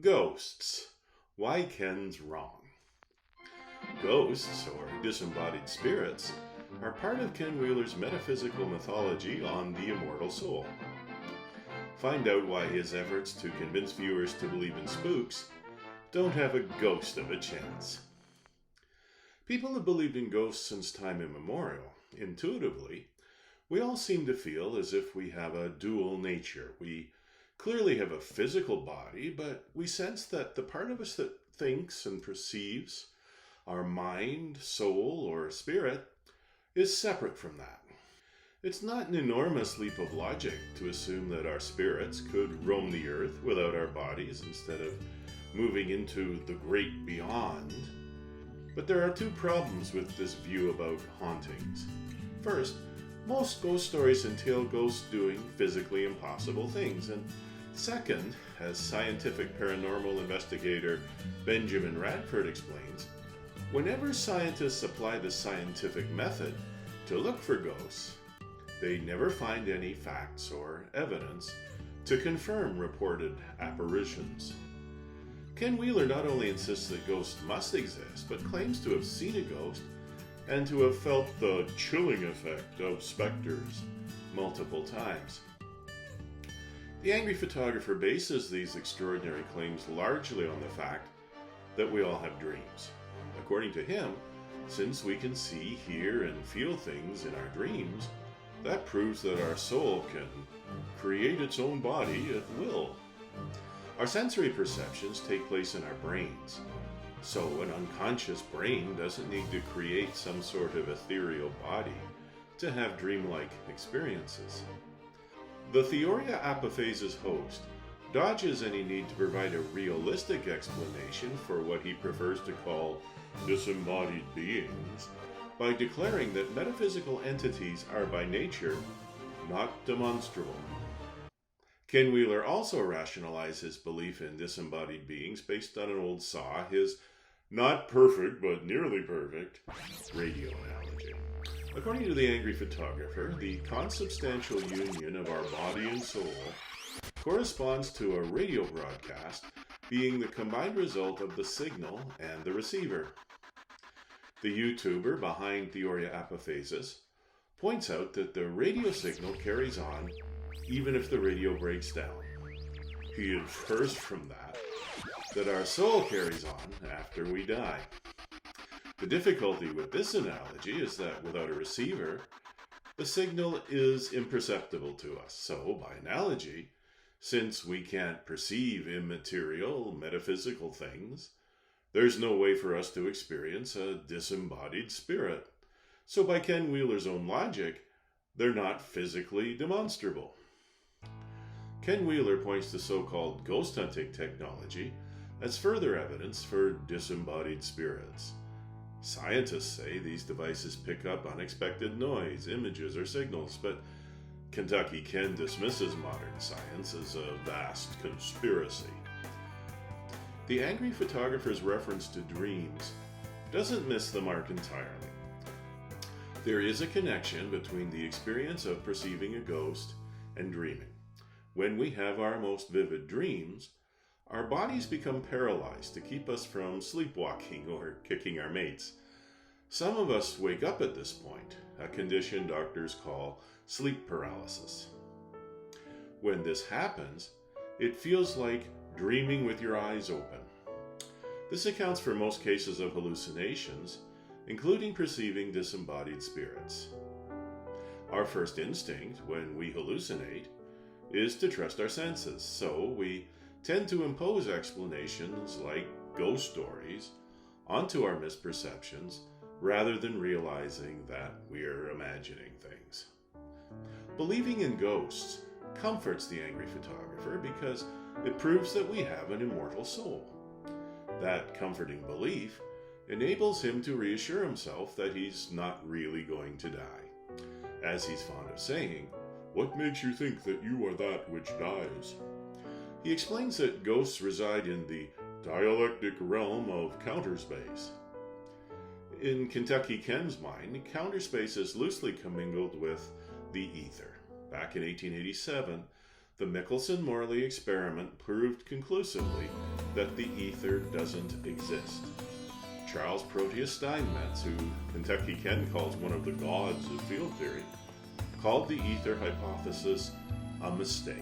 Ghosts. Why Ken's wrong. Ghosts, or disembodied spirits, are part of Ken Wheeler's metaphysical mythology on the immortal soul. Find out why his efforts to convince viewers to believe in spooks don't have a ghost of a chance. People have believed in ghosts since time immemorial. Intuitively, we all seem to feel as if we have a dual nature. We clearly have a physical body, but we sense that the part of us that thinks and perceives, our mind, soul, or spirit, is separate from that. It's not an enormous leap of logic to assume that our spirits could roam the earth without our bodies instead of moving into the great beyond. But there are two problems with this view about hauntings. First, most ghost stories entail ghosts doing physically impossible things, and second, as scientific paranormal investigator Benjamin Radford explains, whenever scientists apply the scientific method to look for ghosts, they never find any facts or evidence to confirm reported apparitions. Ken Wheeler not only insists that ghosts must exist, but claims to have seen a ghost and to have felt the chilling effect of specters multiple times. The angry photographer bases these extraordinary claims largely on the fact that we all have dreams. According to him, since we can see, hear, and feel things in our dreams, that proves that our soul can create its own body at will. Our sensory perceptions take place in our brains, so an unconscious brain doesn't need to create some sort of ethereal body to have dreamlike experiences. The Theoria Apophasis host dodges any need to provide a realistic explanation for what he prefers to call disembodied beings by declaring that metaphysical entities are by nature not demonstrable. Ken Wheeler also rationalized his belief in disembodied beings based on an old saw, his not perfect but nearly perfect radio analogy. According to the angry photographer, the consubstantial union of our body and soul corresponds to a radio broadcast being the combined result of the signal and the receiver. The YouTuber behind Theoria Apophasis points out that the radio signal carries on even if the radio breaks down. He infers from that our soul carries on after we die. The difficulty with this analogy is that without a receiver, the signal is imperceptible to us. So, by analogy, since we can't perceive immaterial, metaphysical things, there's no way for us to experience a disembodied spirit. So by Ken Wheeler's own logic, they're not physically demonstrable. Ken Wheeler points to so-called ghost hunting technology as further evidence for disembodied spirits. Scientists say these devices pick up unexpected noise, images, or signals, but Kentucky Ken dismisses modern science as a vast conspiracy. The angry photographer's reference to dreams doesn't miss the mark entirely. There is a connection between the experience of perceiving a ghost and dreaming. When we have our most vivid dreams, our bodies become paralyzed to keep us from sleepwalking or kicking our mates. Some of us wake up at this point, a condition doctors call sleep paralysis. When this happens, it feels like dreaming with your eyes open. This accounts for most cases of hallucinations, including perceiving disembodied spirits. Our first instinct when we hallucinate is to trust our senses, so we tend to impose explanations like ghost stories onto our misperceptions rather than realizing that we're imagining things. Believing in ghosts comforts the angry photographer because it proves that we have an immortal soul. That comforting belief enables him to reassure himself that he's not really going to die. As he's fond of saying, "What makes you think that you are that which dies?" He explains that ghosts reside in the dialectic realm of counterspace. In Kentucky Ken's mind, counterspace is loosely commingled with the ether. Back in 1887, The Michelson-Morley experiment proved conclusively that the ether doesn't exist. Charles Proteus Steinmetz, who Kentucky Ken calls one of the gods of field theory, called the ether hypothesis a mistake.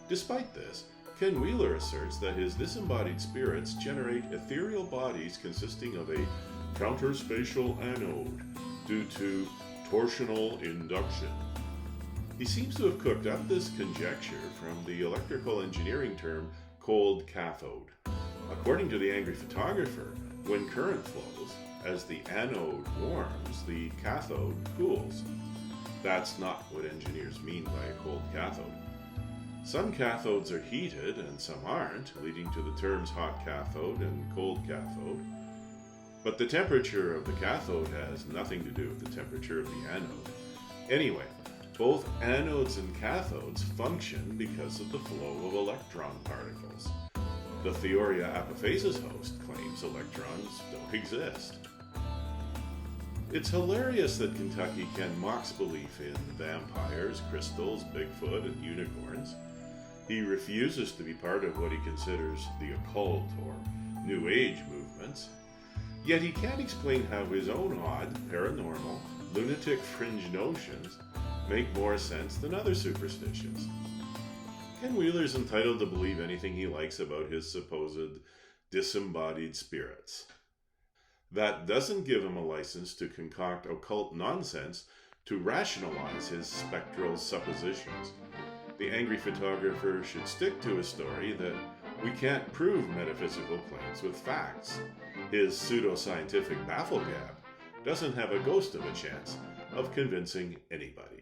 Despite this, Ken Wheeler asserts that his disembodied spirits generate ethereal bodies consisting of a counterspatial anode due to torsional induction. He seems to have cooked up this conjecture from the electrical engineering term cold cathode. According to the angry photographer, when current flows, as the anode warms, the cathode cools. That's not what engineers mean by a cold cathode. Some cathodes are heated and some aren't, leading to the terms hot cathode and cold cathode. But the temperature of the cathode has nothing to do with the temperature of the anode. Anyway, both anodes and cathodes function because of the flow of electron particles. The Theoria Apophasis host claims electrons don't exist. It's hilarious that Kentucky Ken mocks belief in vampires, crystals, Bigfoot, and unicorns. He refuses to be part of what he considers the occult or New Age movements. Yet he can't explain how his own odd, paranormal, lunatic fringe notions make more sense than other superstitions. Ken Wheeler's entitled to believe anything he likes about his supposed disembodied spirits. That doesn't give him a license to concoct occult nonsense to rationalize his spectral suppositions. The angry photographer should stick to his story that we can't prove metaphysical claims with facts. His pseudoscientific bafflegab doesn't have a ghost of a chance of convincing anybody.